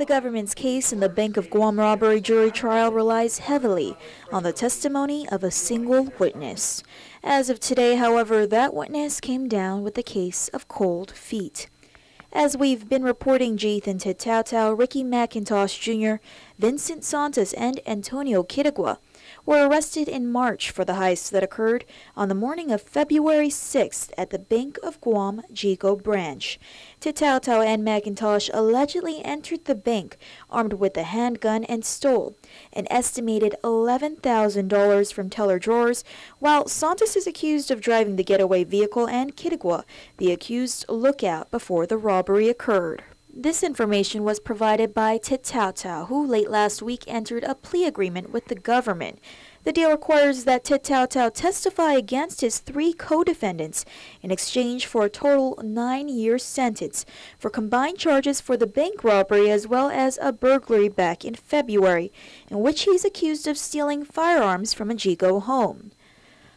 The government's case in the Bank of Guam robbery jury trial relies heavily on the testimony of a single witness. As of today, however, that witness came down with a case of cold feet. As we've been reporting, Jathan Tatautau, Ricky McIntosh Jr., Vincent Santos, and Antonio Quirigua were arrested in March for the heist that occurred on the morning of February 6th at the Bank of Guam Jico branch. Tatautau and McIntosh allegedly entered the bank armed with a handgun and stole an estimated $11,000 from teller drawers, while Santos is accused of driving the getaway vehicle and Quirigua, the accused lookout before the robbery occurred. This information was provided by Tatautau, who late last week entered a plea agreement with the government. The deal requires that Tatautau testify against his 3 co-defendants in exchange for a total 9-year sentence for combined charges for the bank robbery as well as a burglary back in February, in which he's accused of stealing firearms from a Jico home.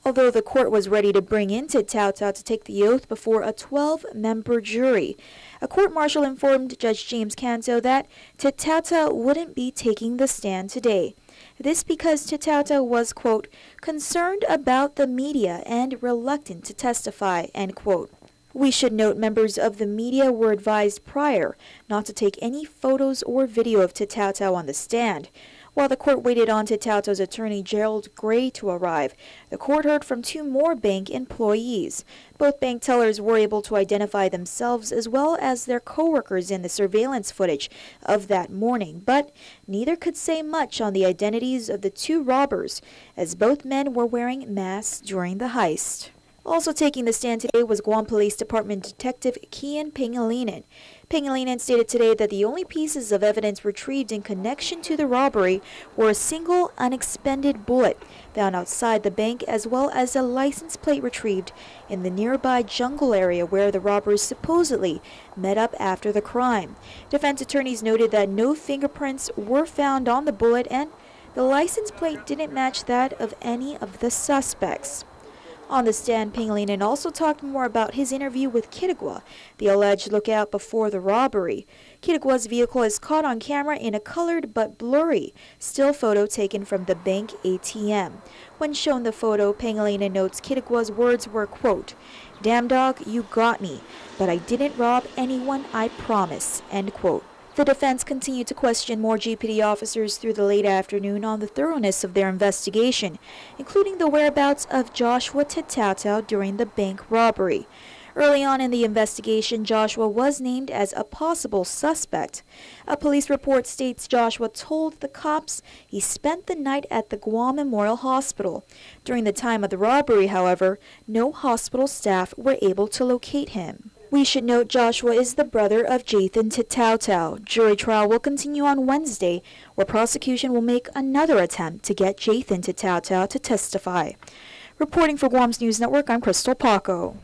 Although the court was ready to bring in Tatautau to take the oath before a 12-member jury, a court-martial informed Judge James Canto that Tatautau wouldn't be taking the stand today. This because Tatautau was, quote, concerned about the media and reluctant to testify, end quote. We should note members of the media were advised prior not to take any photos or video of Tatautau on the stand. While the court waited on Tatautau's attorney Gerald Gray to arrive, the court heard from 2 more bank employees. Both bank tellers were able to identify themselves as well as their co-workers in the surveillance footage of that morning, but neither could say much on the identities of the 2 robbers, as both men were wearing masks during the heist. Also taking the stand today was Guam Police Department Detective Kian Pangilinan. Pangilinan stated today that the only pieces of evidence retrieved in connection to the robbery were a single unexpended bullet found outside the bank as well as a license plate retrieved in the nearby jungle area where the robbers supposedly met up after the crime. Defense attorneys noted that no fingerprints were found on the bullet and the license plate didn't match that of any of the suspects. On the stand, Pangilinan also talked more about his interview with Quirigua, the alleged lookout before the robbery. Quirigua's vehicle is caught on camera in a colored but blurry still photo taken from the bank ATM. When shown the photo, Pangilinan notes Quirigua's words were, quote, "Damn dog, you got me, but I didn't rob anyone, I promise," end quote. The defense continued to question more GPD officers through the late afternoon on the thoroughness of their investigation, including the whereabouts of Joshua Tatautau during the bank robbery. Early on in the investigation, Joshua was named as a possible suspect. A police report states Joshua told the cops he spent the night at the Guam Memorial Hospital. During the time of the robbery, however, no hospital staff were able to locate him. We should note Joshua is the brother of Jathan Tatautau. Jury trial will continue on Wednesday, where prosecution will make another attempt to get Jathan Tatautau to testify. Reporting for Guam's News Network, I'm Crystal Paco.